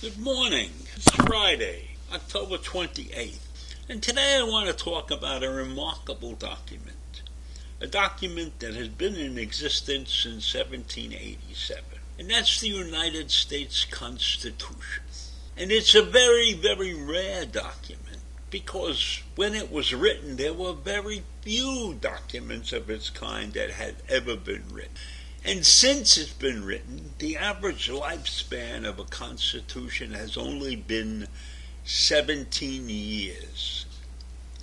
Good morning. It's Friday, October 28th, and today I want to talk about a remarkable document. A document that has been in existence since 1787, and that's the United States Constitution. And it's a very, very rare document because when it was written, there were very few documents of its kind that had ever been written. And since it's been written, the average lifespan of a constitution has only been 17 years.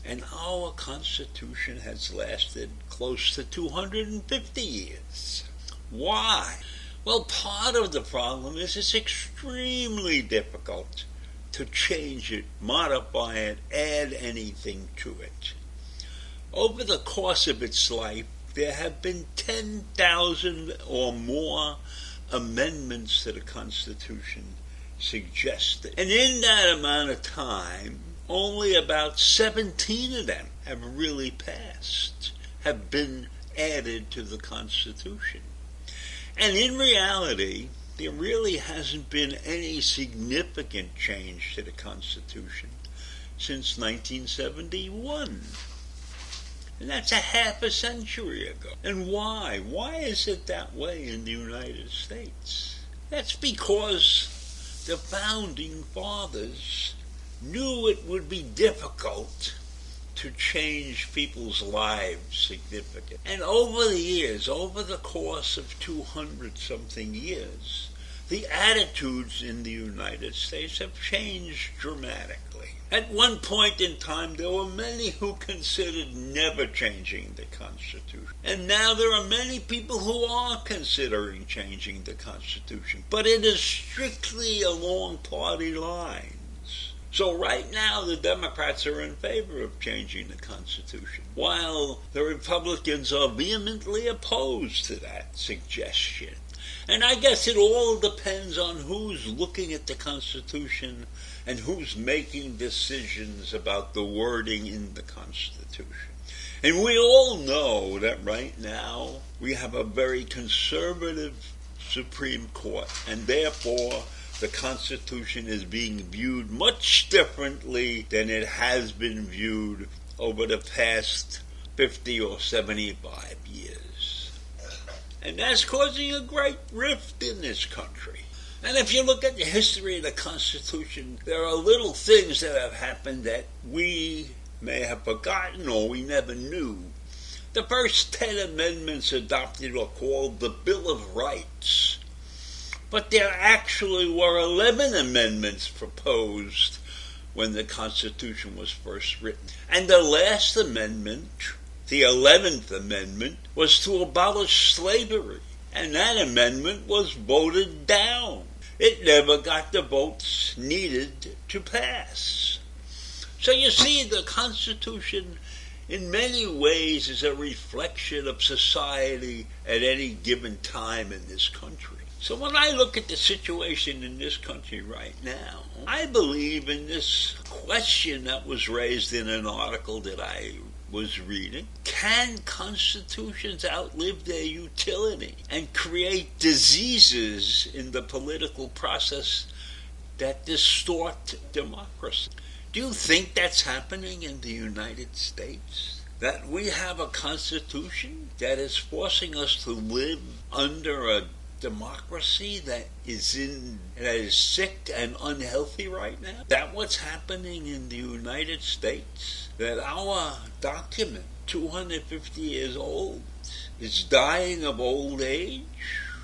And our constitution has lasted close to 250 years. Why? Well, part of the problem is it's extremely difficult to change it, modify it, add anything to it. Over the course of its life, there have been 10,000 or more amendments to the Constitution suggested. And in that amount of time, only about 17 of them have really passed, have been added to the Constitution. And in reality, there really hasn't been any significant change to the Constitution since 1971. And that's a half a century ago. And why? Why is it that way in the United States? That's because the founding fathers knew it would be difficult to change people's lives significantly. And over the years, over the course of 200-something years, the attitudes in the United States have changed dramatically. At one point in time, there were many who considered never changing the Constitution. And now there are many people who are considering changing the Constitution. But it is strictly along party lines. So right now, the Democrats are in favor of changing the Constitution, while the Republicans are vehemently opposed to that suggestion. And I guess it all depends on who's looking at the Constitution and who's making decisions about the wording in the Constitution. And we all know that right now we have a very conservative Supreme Court, and therefore the Constitution is being viewed much differently than it has been viewed over the past 50 or 75 years. And that's causing a great rift in this country. And if you look at the history of the Constitution, there are little things that have happened that we may have forgotten or we never knew. The first 10 amendments adopted are called the Bill of Rights. But there actually were 11 amendments proposed when the Constitution was first written. And the last amendment, the 11th Amendment, was to abolish slavery. And that amendment was voted down. It never got the votes needed to pass. So you see, the Constitution in many ways is a reflection of society at any given time in this country. So when I look at the situation in this country right now, I believe in this question that was raised in an article that I was reading. Can constitutions outlive their utility and create diseases in the political process that distort democracy? Do you think that's happening in the United States? That we have a constitution that is forcing us to live under a democracy that is sick and unhealthy right now? Is that what's happening in the United States? That our document, 250 years old, is dying of old age,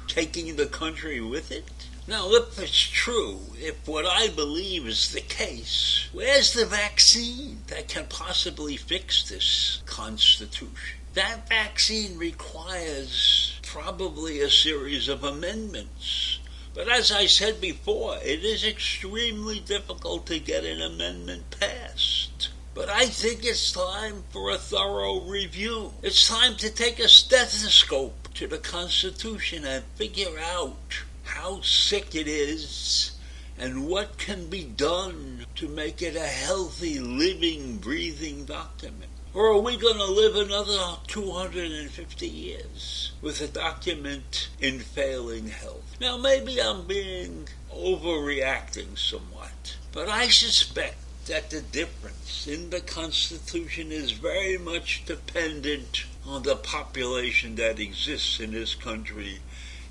taking the country with it? Now, if it's true, if what I believe is the case, where's the vaccine that can possibly fix this Constitution? That vaccine requires probably a series of amendments. But as I said before, it is extremely difficult to get an amendment passed. But I think it's time for a thorough review. It's time to take a stethoscope to the Constitution and figure out how sick it is and what can be done to make it a healthy, living, breathing document. Or are we going to live another 250 years with a document in failing health? Now, maybe I'm being overreacting somewhat, but I suspect that the difference in the Constitution is very much dependent on the population that exists in this country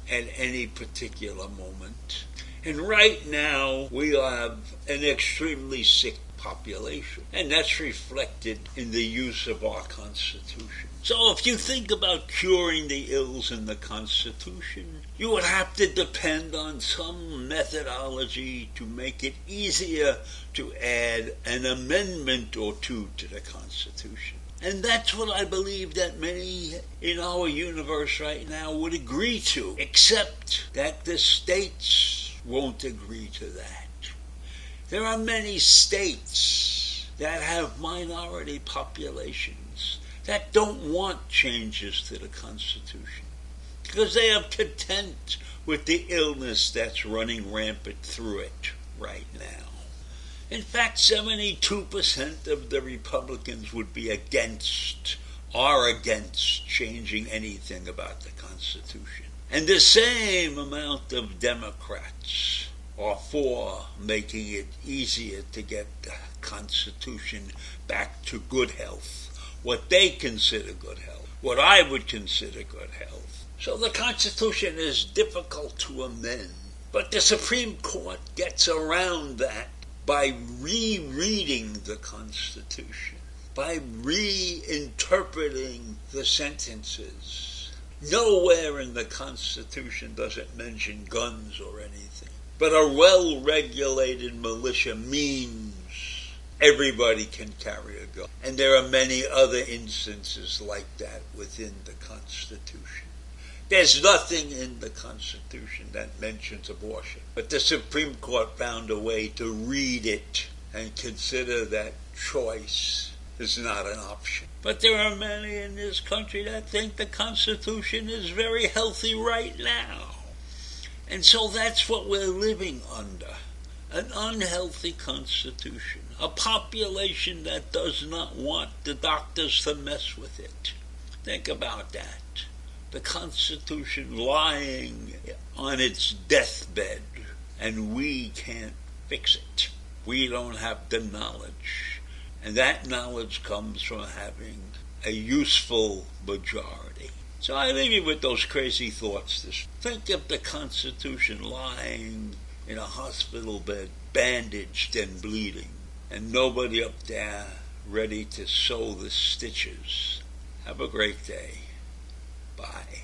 at any particular moment. And right now, we have an extremely sick population, and that's reflected in the use of our Constitution. So if you think about curing the ills in the Constitution, you would have to depend on some methodology to make it easier to add an amendment or two to the Constitution. And that's what I believe that many in our universe right now would agree to, except that the states won't agree to that. There are many states that have minority populations that don't want changes to the Constitution because they are content with the illness that's running rampant through it right now. In fact, 72% of the Republicans would be are against changing anything about the Constitution. And the same amount of Democrats are for making it easier to get the Constitution back to good health, what they consider good health, what I would consider good health. So the Constitution is difficult to amend, but the Supreme Court gets around that by rereading the Constitution, by reinterpreting the sentences. Nowhere in the Constitution does it mention guns or anything. But a well-regulated militia means everybody can carry a gun. And there are many other instances like that within the Constitution. There's nothing in the Constitution that mentions abortion. But the Supreme Court found a way to read it and consider that choice is not an option. But there are many in this country that think the Constitution is very healthy right now. And so that's what we're living under. An unhealthy Constitution. A population that does not want the doctors to mess with it. Think about that. The Constitution lying on its deathbed, and we can't fix it. We don't have the knowledge. And that knowledge comes from having a useful majority. So I leave you with those crazy thoughts. Think of the Constitution lying in a hospital bed, bandaged and bleeding, and nobody up there ready to sew the stitches. Have a great day. Bye.